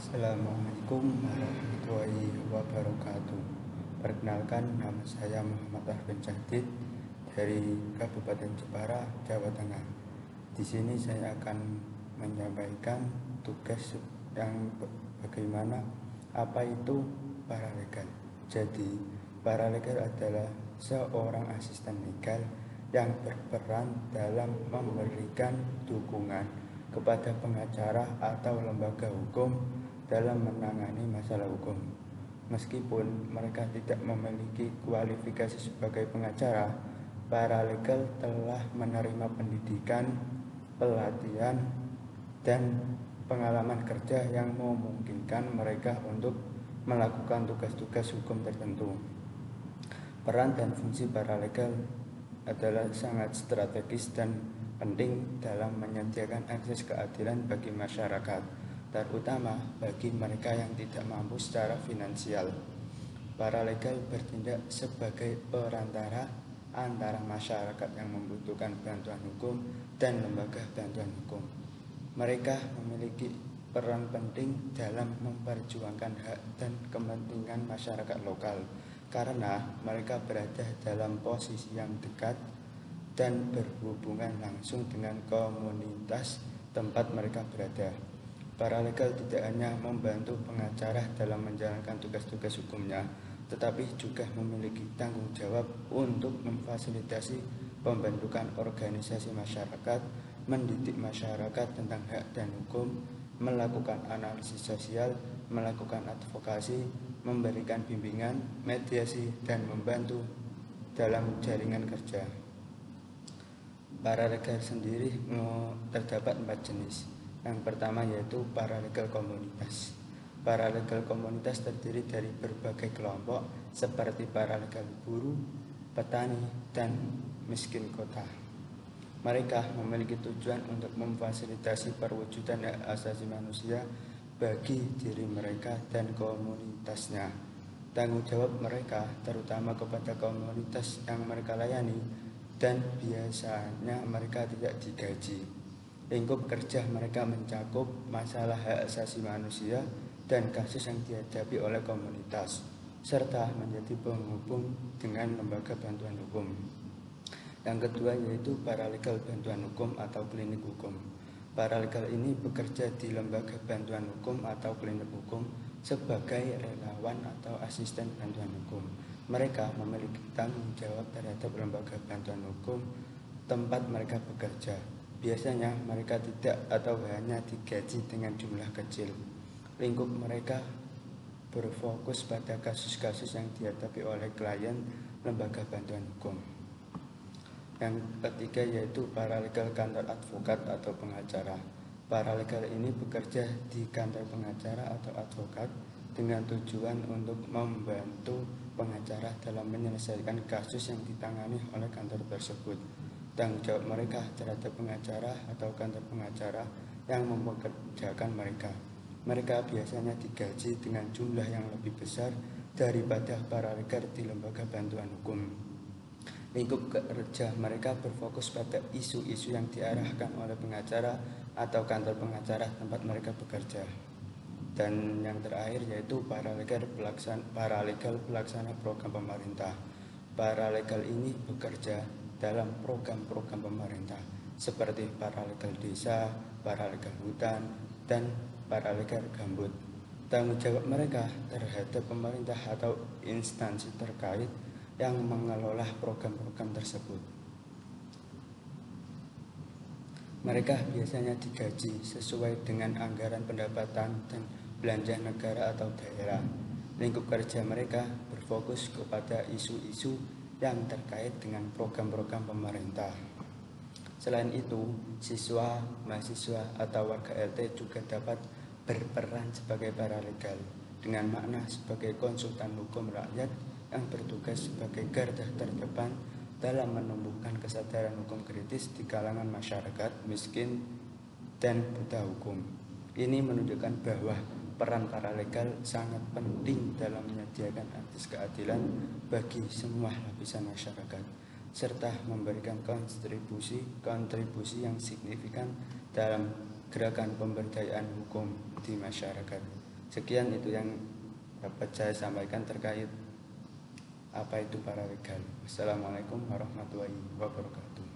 Assalamualaikum warahmatullahi wabarakatuh. Perkenalkan, nama saya Muhammad Arfin Jahdid dari Kabupaten Jepara, Jawa Tengah. Di sini saya akan menyampaikan tugas yang bagaimana apa itu paralegal. Jadi, paralegal adalah seorang asisten legal yang berperan dalam memberikan dukungan kepada pengacara atau lembaga hukum dalam menangani masalah hukum. Meskipun mereka tidak memiliki kualifikasi sebagai pengacara, paralegal telah menerima pendidikan, pelatihan, dan pengalaman kerja yang memungkinkan mereka untuk melakukan tugas-tugas hukum tertentu. Peran dan fungsi paralegal adalah sangat strategis dan penting dalam menyediakan akses keadilan bagi masyarakat, terutama bagi mereka yang tidak mampu secara finansial. Paralegal bertindak sebagai perantara antara masyarakat yang membutuhkan bantuan hukum dan lembaga bantuan hukum. Mereka memiliki peran penting dalam memperjuangkan hak dan kepentingan masyarakat lokal, karena mereka berada dalam posisi yang dekat dan berhubungan langsung dengan komunitas tempat mereka berada. Paralegal tidak hanya membantu pengacara dalam menjalankan tugas-tugas hukumnya, tetapi juga memiliki tanggung jawab untuk memfasilitasi pembentukan organisasi masyarakat, mendidik masyarakat tentang hak dan hukum, melakukan analisis sosial, melakukan advokasi, memberikan bimbingan, mediasi, dan membantu dalam jaringan kerja. Paralegal sendiri terdapat 4 jenis. Yang pertama yaitu paralegal komunitas. Paralegal komunitas terdiri dari berbagai kelompok seperti paralegal buruh, petani, dan miskin kota. Mereka memiliki tujuan untuk memfasilitasi perwujudan hak asasi manusia bagi diri mereka dan komunitasnya. Tanggung jawab mereka terutama kepada komunitas yang mereka layani, dan biasanya mereka tidak digaji. Lingkup kerja mereka mencakup masalah hak asasi manusia dan kasus yang dihadapi oleh komunitas, serta menjadi penghubung dengan lembaga bantuan hukum. Yang kedua yaitu paralegal bantuan hukum atau klinik hukum. Paralegal ini bekerja di lembaga bantuan hukum atau klinik hukum sebagai relawan atau asisten bantuan hukum. Mereka memiliki tanggung jawab terhadap lembaga bantuan hukum tempat mereka bekerja. Biasanya mereka tidak atau hanya digaji dengan jumlah kecil. Lingkup mereka berfokus pada kasus-kasus yang dihadapi oleh klien lembaga bantuan hukum. Yang ketiga yaitu paralegal kantor advokat atau pengacara. Paralegal ini bekerja di kantor pengacara atau advokat dengan tujuan untuk membantu pengacara dalam menyelesaikan kasus yang ditangani oleh kantor tersebut. Tanggung jawab mereka terhadap pengacara atau kantor pengacara yang mempekerjakan mereka. Mereka biasanya digaji dengan jumlah yang lebih besar daripada paralegal di lembaga bantuan hukum. Lingkup kerja mereka berfokus pada isu-isu yang diarahkan oleh pengacara atau kantor pengacara tempat mereka bekerja. Dan yang terakhir yaitu paralegal pelaksana program pemerintah. Paralegal ini bekerja dalam program-program pemerintah seperti paralegal desa, paralegal hutan, dan paralegal gambut. Tanggung jawab mereka terhadap pemerintah atau instansi terkait yang mengelola program-program tersebut. Mereka biasanya digaji sesuai dengan anggaran pendapatan dan belanja negara atau daerah. Lingkup kerja mereka berfokus kepada isu-isu yang terkait dengan program-program pemerintah. Selain itu, siswa, mahasiswa, atau warga RT juga dapat berperan sebagai paralegal dengan makna sebagai konsultan hukum rakyat yang bertugas sebagai garda terdepan dalam menumbuhkan kesadaran hukum kritis di kalangan masyarakat miskin dan buta hukum. Ini menunjukkan bahwa peran paralegal sangat penting dalam menyediakan akses keadilan bagi semua lapisan masyarakat, serta memberikan kontribusi yang signifikan dalam gerakan pemberdayaan hukum di masyarakat. Sekian itu yang dapat saya sampaikan terkait apa itu paralegal. Wassalamualaikum warahmatullahi wabarakatuh.